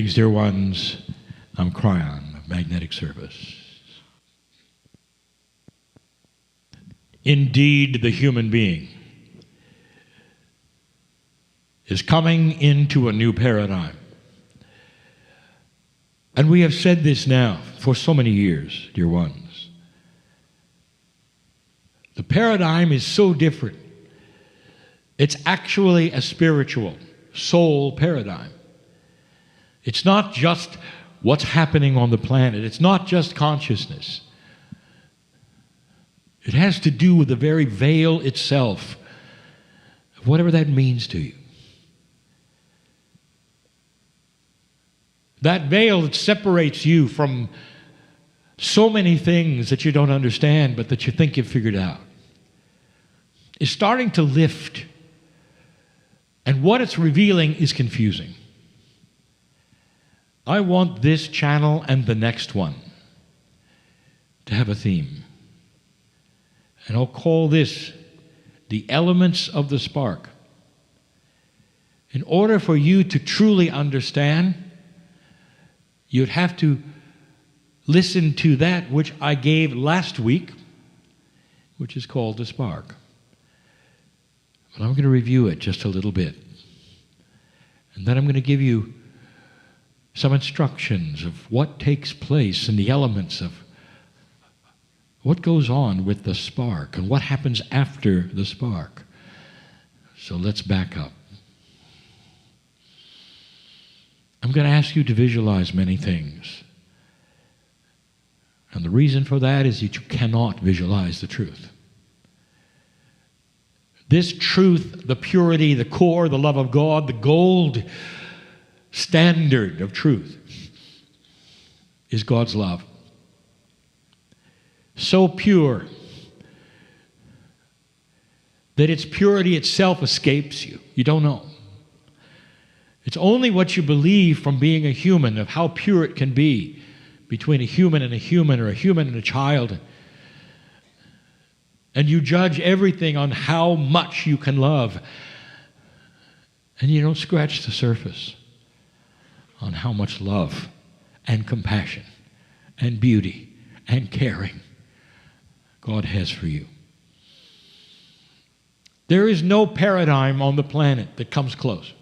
Dear ones, I'm Kryon of Magnetic Service. Indeed, the human being is coming into a new paradigm. And we have said this now for so many years, dear ones. The paradigm is so different. It's actually a spiritual, soul paradigm. It's not just what's happening on the planet. It's not just consciousness. It has to do with the very veil itself, whatever that means to you. That veil that separates you from so many things that you don't understand, but that you think you've figured out, is starting to lift. And what it's revealing is confusing. I want this channel and the next one to have a theme. And I'll call this the elements of the spark. In order for you to truly understand, you'd have to listen to that which I gave last week, which is called the spark. But I'm going to review it just a little bit. And then I'm going to give you some instructions of what takes place in the elements of what goes on with the spark and what happens after the spark. So let's back up. I'm going to ask you to visualize many things. And the reason for that is that you cannot visualize the truth. This truth, the purity, the core, the love of God, the gold standard of truth is God's love. So pure that its purity itself escapes you. You don't know. It's only what you believe from being a human of how pure it can be between a human and a human, or a human and a child. And you judge everything on how much you can love. And you don't scratch the surface on how much love and compassion and beauty and caring God has for you. There is no paradigm on the planet that comes close.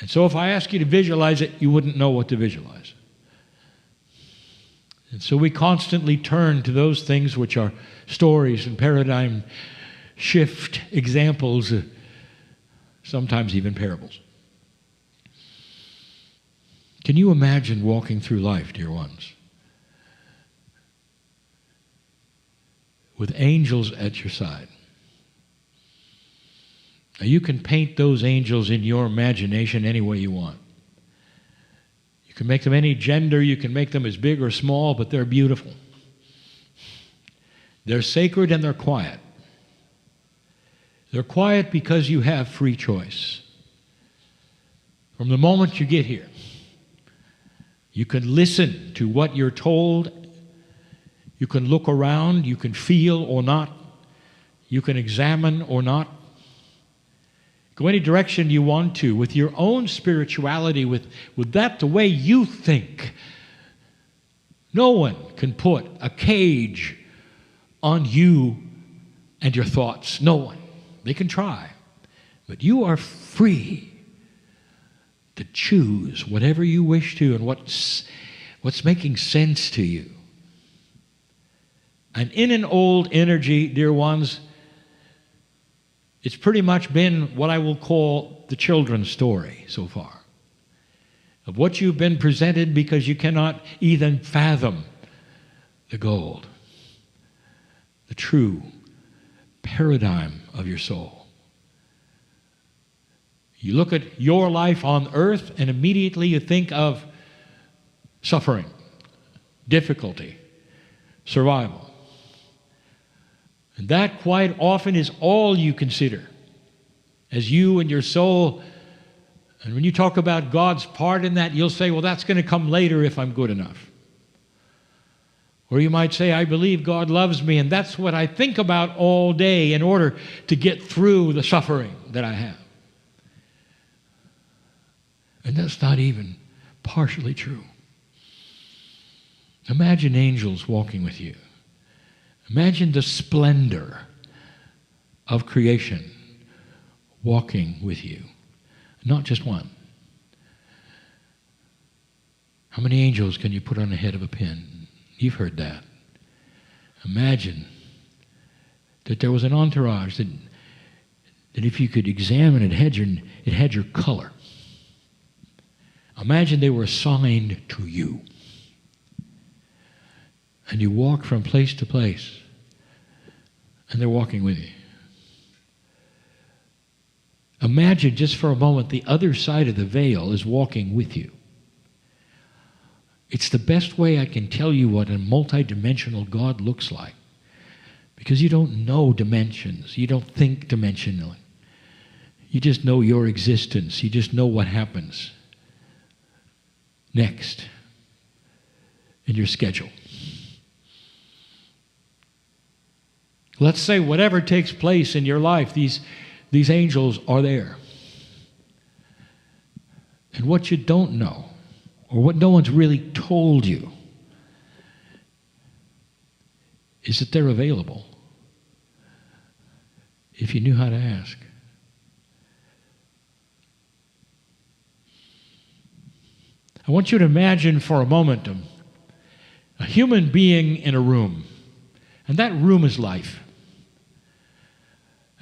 And so if I ask you to visualize it, you wouldn't know what to visualize. And so we constantly turn to those things which are stories and paradigm shift examples, sometimes even parables. Can you imagine walking through life, dear ones, with angels at your side? Now, you can paint those angels in your imagination any way you want. You can make them any gender, you can make them as big or small, but they're beautiful. They're sacred and they're quiet. They're quiet because you have free choice. From the moment you get here, you can listen to what you're told. You can look around. You can feel or not. You can examine or not. Go any direction you want to with your own spirituality, with that the way you think. No one can put a cage on you and your thoughts. No one. They can try. But you are free to choose whatever you wish to and what's making sense to you. And in an old energy, dear ones, it's pretty much been what I will call the children's story so far, of what you've been presented because you cannot even fathom the gold, the true paradigm of your soul. You look at your life on earth and immediately you think of suffering, difficulty, survival. And that quite often is all you consider as you and your soul. And when you talk about God's part in that, you'll say, well, that's going to come later if I'm good enough. Or you might say, I believe God loves me, and that's what I think about all day in order to get through the suffering that I have. And that's not even partially true. Imagine angels walking with you. Imagine the splendor of creation walking with you. Not just one. How many angels can you put on the head of a pin? You've heard that. Imagine that there was an entourage that if you could examine it, it had your color. Imagine they were assigned to you. And you walk from place to place, and they're walking with you. Imagine just for a moment the other side of the veil is walking with you. It's the best way I can tell you what a multidimensional God looks like. Because you don't know dimensions. You don't think dimensionally. You just know your existence. You just know what happens next in your schedule. Let's say whatever takes place in your life, these angels are there. And what you don't know, or what no one's really told you, is that they're available if you knew how to ask. I want you to imagine for a moment a human being in a room, and that room is life.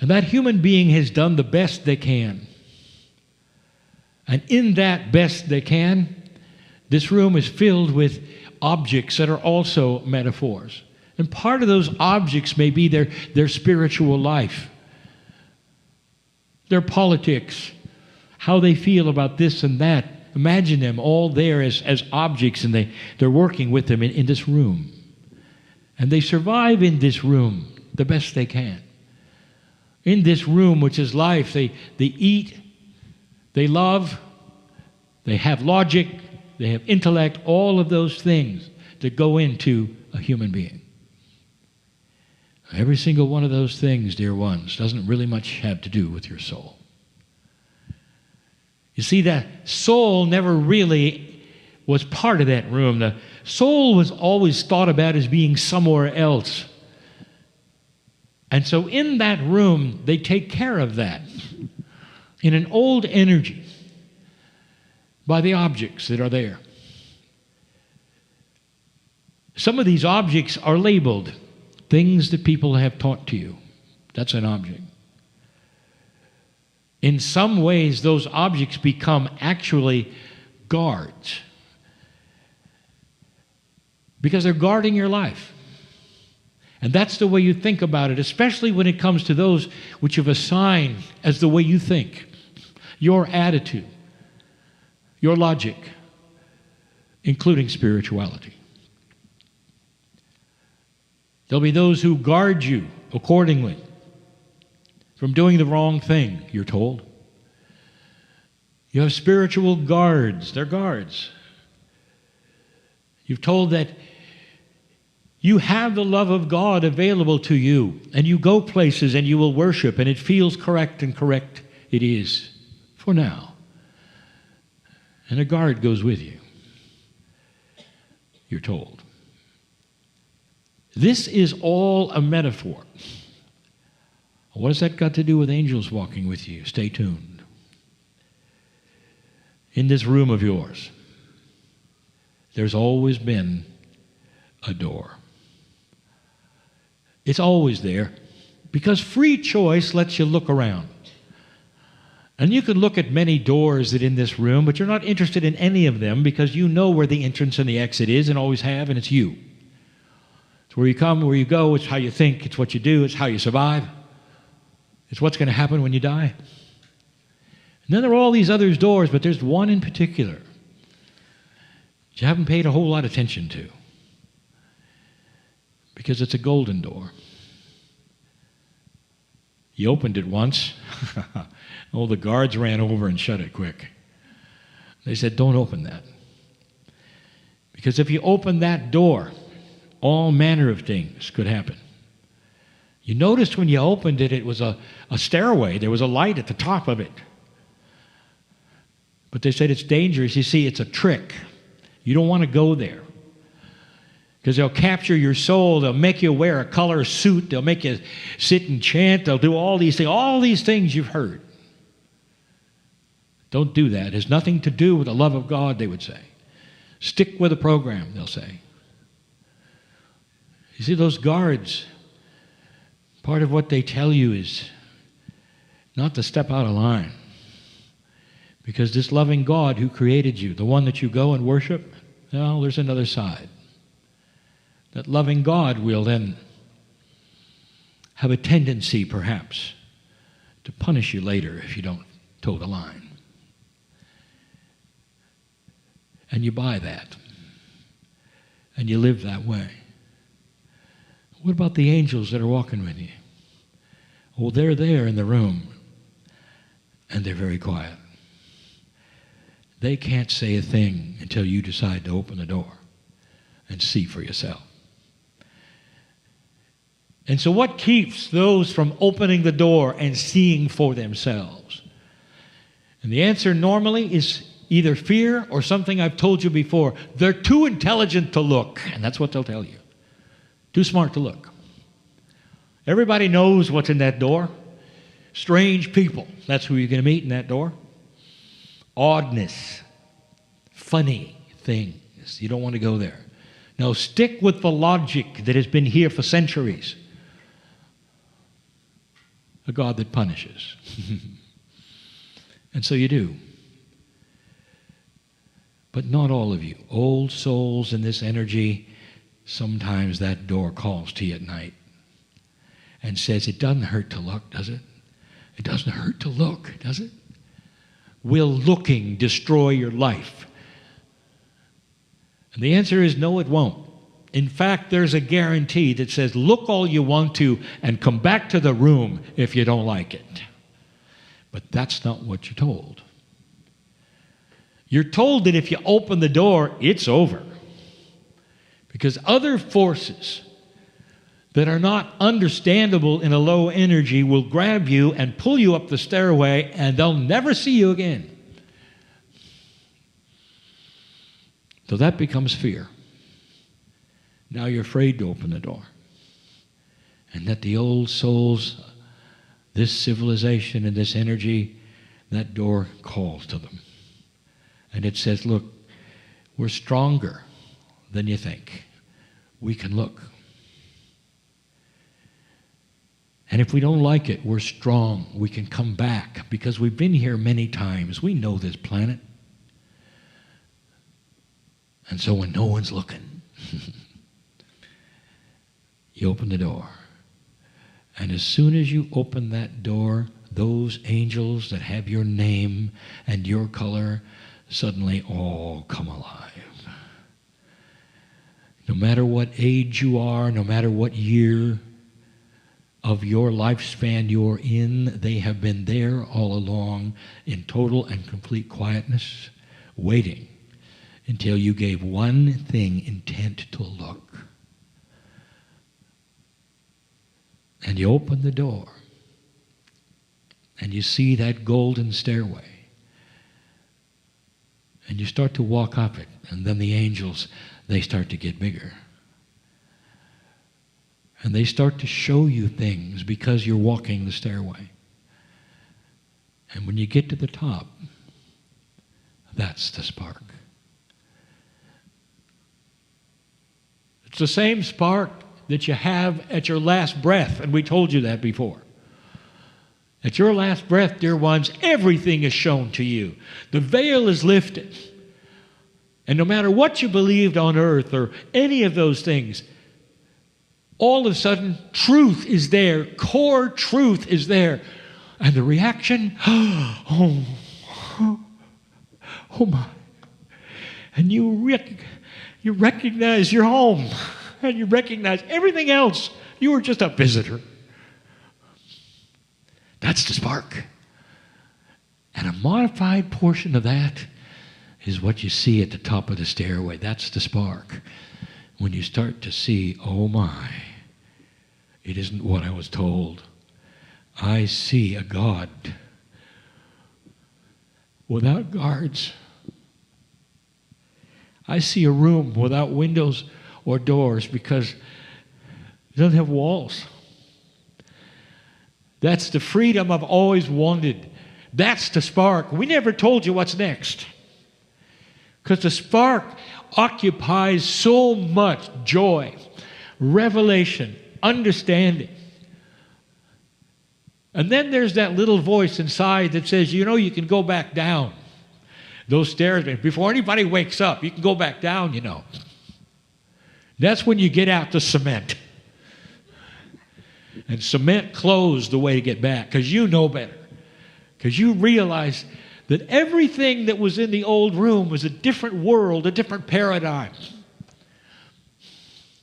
And that human being has done the best they can. And in that best they can, this room is filled with objects that are also metaphors. And part of those objects may be their spiritual life, their politics, how they feel about this and that. Imagine them all there as objects, and they're working with them in this room. And they survive in this room the best they can. In this room, which is life, they eat, they love, they have logic, they have intellect, all of those things that go into a human being. Every single one of those things, dear ones, doesn't really much have to do with your soul. You see, that soul never really was part of that room. The soul was always thought about as being somewhere else. And so in that room, they take care of that in an old energy by the objects that are there. Some of these objects are labeled things that people have taught to you. That's an object. In some ways, those objects become actually guards because they're guarding your life. And that's the way you think about it, especially when it comes to those which you've assigned as the way you think, your attitude, your logic, including spirituality. There'll be those who guard you accordingly from doing the wrong thing, you're told. You have spiritual guards. They're guards. You've told that you have the love of God available to you, and you go places and you will worship, and it feels correct, and correct it is for now. And a guard goes with you, you're told. This is all a metaphor. What has that got to do with angels walking with you? Stay tuned. In this room of yours, there's always been a door. It's always there because free choice lets you look around. And you can look at many doors that are in this room, but you're not interested in any of them because you know where the entrance and the exit is and always have, and it's you. It's where you come, where you go, it's how you think, it's what you do, it's how you survive. It's what's going to happen when you die. And then there are all these other doors, but there's one in particular that you haven't paid a whole lot of attention to because it's a golden door. You opened it once. Oh, the guards ran over and shut it quick. They said, don't open that. Because if you open that door, all manner of things could happen. You noticed when you opened it, it was a stairway. There was a light at the top of it. But they said it's dangerous. You see, it's a trick. You don't want to go there. Because they'll capture your soul. They'll make you wear a color suit. They'll make you sit and chant. They'll do all these things. All these things you've heard. Don't do that. It has nothing to do with the love of God, they would say. Stick with the program, they'll say. You see, those guards, part of what they tell you is not to step out of line. Because this loving God who created you, the one that you go and worship, well, there's another side. That loving God will then have a tendency, perhaps, to punish you later if you don't toe the line. And you buy that. And you live that way. What about the angels that are walking with you? Well, they're there in the room, and they're very quiet. They can't say a thing until you decide to open the door and see for yourself. And so what keeps those from opening the door and seeing for themselves? And the answer normally is either fear or something I've told you before. They're too intelligent to look, and that's what they'll tell you. Too smart to look. Everybody knows what's in that door. Strange people. That's who you're going to meet in that door. Oddness. Funny things. You don't want to go there. No, stick with the logic that has been here for centuries. A God that punishes. And so you do. But not all of you. Old souls in this energy, sometimes that door calls to you at night and says, it doesn't hurt to look, does it? It doesn't hurt to look, does it? Will looking destroy your life? And the answer is no, it won't. In fact, there's a guarantee that says, look all you want to and come back to the room if you don't like it. But that's not what you're told. You're told that if you open the door, it's over. Because other forces that are not understandable in a low energy will grab you and pull you up the stairway, and they'll never see you again. So that becomes fear. Now you're afraid to open the door. And that the old souls, this civilization and this energy, that door calls to them. And it says, look, we're stronger than you think. We can look. And if we don't like it, we're strong. We can come back because we've been here many times. We know this planet. And so when no one's looking, you open the door. And as soon as you open that door, those angels that have your name and your color suddenly all come alive. No matter what age you are, no matter what year of your lifespan you're in, they have been there all along in total and complete quietness, waiting until you gave one thing intent to look. And you open the door, and you see that golden stairway. And you start to walk up it, and then the angels, they start to get bigger. And they start to show you things because you're walking the stairway. And when you get to the top, that's the spark. It's the same spark that you have at your last breath, and we told you that before. At your last breath, dear ones, everything is shown to you. The veil is lifted. And no matter what you believed on earth or any of those things, all of a sudden, truth is there. Core truth is there. And the reaction, oh my. And you recognize your home. And you recognize everything else. You were just a visitor. That's the spark. And a modified portion of that is what you see at the top of the stairway. That's the spark. When you start to see, oh my, it isn't what I was told. I see a God without guards. I see a room without windows or doors because it doesn't have walls. That's the freedom I've always wanted. That's the spark. We never told you what's next. Because the spark occupies so much joy, revelation, understanding. And then there's that little voice inside that says, you know, you can go back down those stairs. Before anybody wakes up, you can go back down, you know. That's when you get out the cement. And cement closed the way to get back, because you know better. Because you realize that everything that was in the old room was a different world, a different paradigm.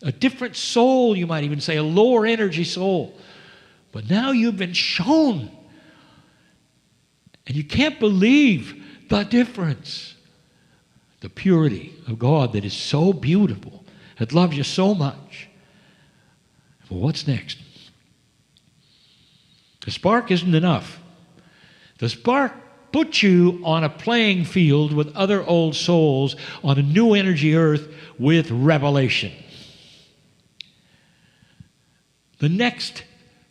A different soul, you might even say, a lower energy soul. But now you've been shown. And you can't believe the difference. The purity of God that is so beautiful, that loves you so much. Well, what's next? The spark isn't enough. The spark puts you on a playing field with other old souls on a new energy earth with revelation. The next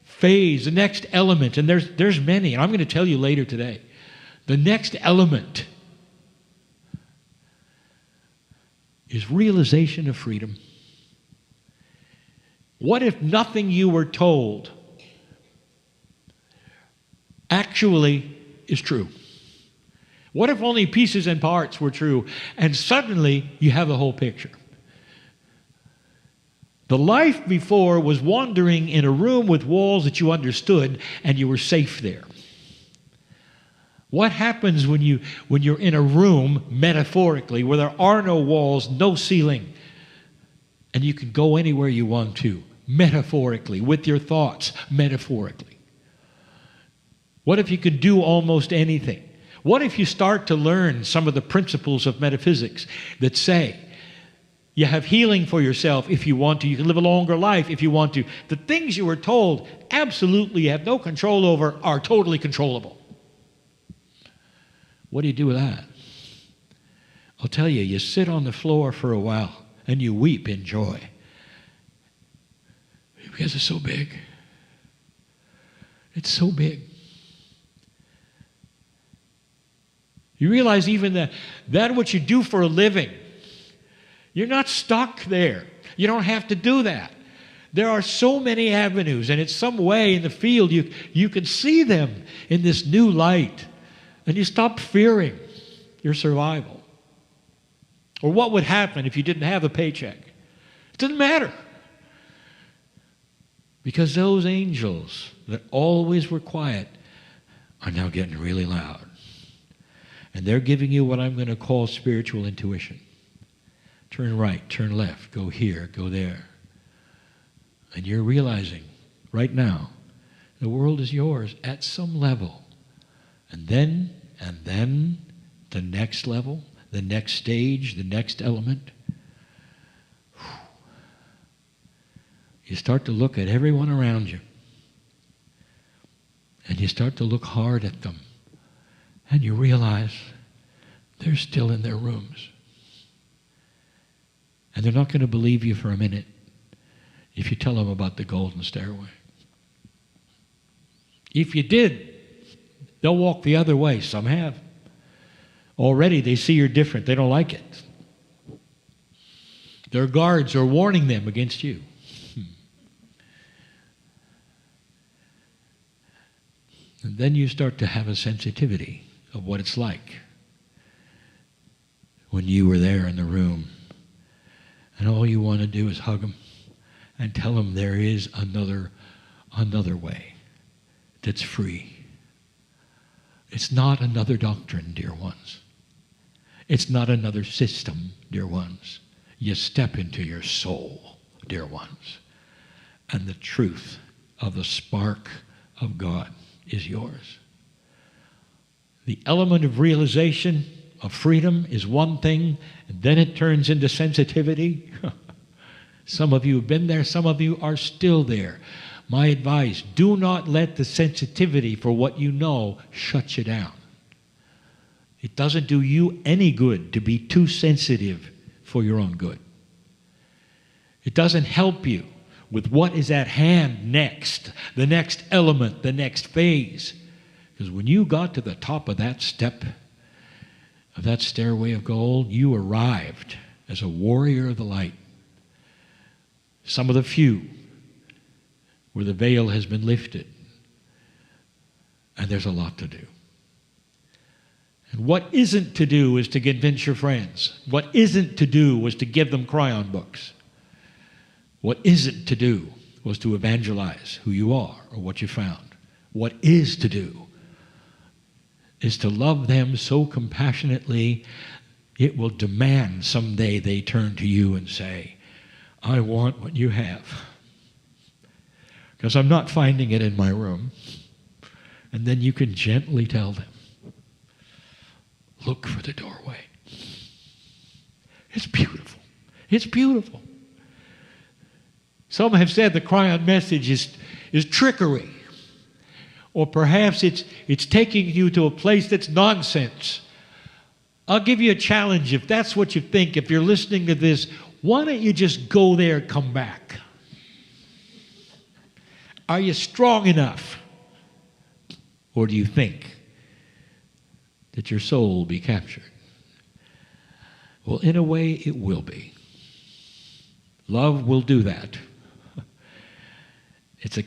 phase, the next element, and there's many, and I'm going to tell you later today. The next element is realization of freedom. What if nothing you were told actually is true? What if only pieces and parts were true, and suddenly you have the whole picture? The life before was wandering in a room with walls that you understood, and you were safe there. What happens when you're in a room, metaphorically, where there are no walls, no ceiling, and you can go anywhere you want to, metaphorically, with your thoughts, metaphorically? What if you could do almost anything? What if you start to learn some of the principles of metaphysics that say you have healing for yourself if you want to, you can live a longer life if you want to. The things you were told absolutely you have no control over are totally controllable. What do you do with that? I'll tell you, you sit on the floor for a while and you weep in joy. Because it's so big. It's so big. You realize even that what you do for a living, you're not stuck there. You don't have to do that. There are so many avenues, and it's some way in the field you can see them in this new light, and you stop fearing your survival. Or what would happen if you didn't have a paycheck? It doesn't matter. Because those angels that always were quiet are now getting really loud. And they're giving you what I'm going to call spiritual intuition. Turn right, turn left, go here, go there. And you're realizing right now the world is yours at some level. And then the next level, the next stage, the next element. You start to look at everyone around you. And you start to look hard at them. And you realize they're still in their rooms. And they're not going to believe you for a minute if you tell them about the golden stairway. If you did, they'll walk the other way. Some have. Already they see you're different. They don't like it. Their guards are warning them against you. And then you start to have a sensitivity of what it's like when you were there in the room. And all you want to do is hug them and tell them there is another way that's free. It's not another doctrine, dear ones. It's not another system, dear ones. You step into your soul, dear ones. And the truth of the spark of God is yours. The element of realization of freedom is one thing, and then it turns into sensitivity. Some of you have been there, some of you are still there. My advice, do not let the sensitivity for what you know shut you down. It doesn't do you any good to be too sensitive for your own good. It doesn't help you with what is at hand next, the next element, the next phase. Because when you got to the top of that step, of that stairway of gold, you arrived as a warrior of the light. Some of the few where the veil has been lifted. And there's a lot to do. And what isn't to do is to convince your friends. What isn't to do was to give them Kryon books. What isn't to do was to evangelize who you are or what you found. What is to do is to love them so compassionately it will demand someday they turn to you and say, I want what you have. Because I'm not finding it in my room. And then you can gently tell them, look for the doorway. It's beautiful. It's beautiful. Some have said the Kryon message is trickery. Or perhaps it's taking you to a place that's nonsense. I'll give you a challenge. If that's what you think, if you're listening to this, why don't you just go there and come back? Are you strong enough? Or do you think that your soul will be captured? Well, in a way, it will be. Love will do that. It's a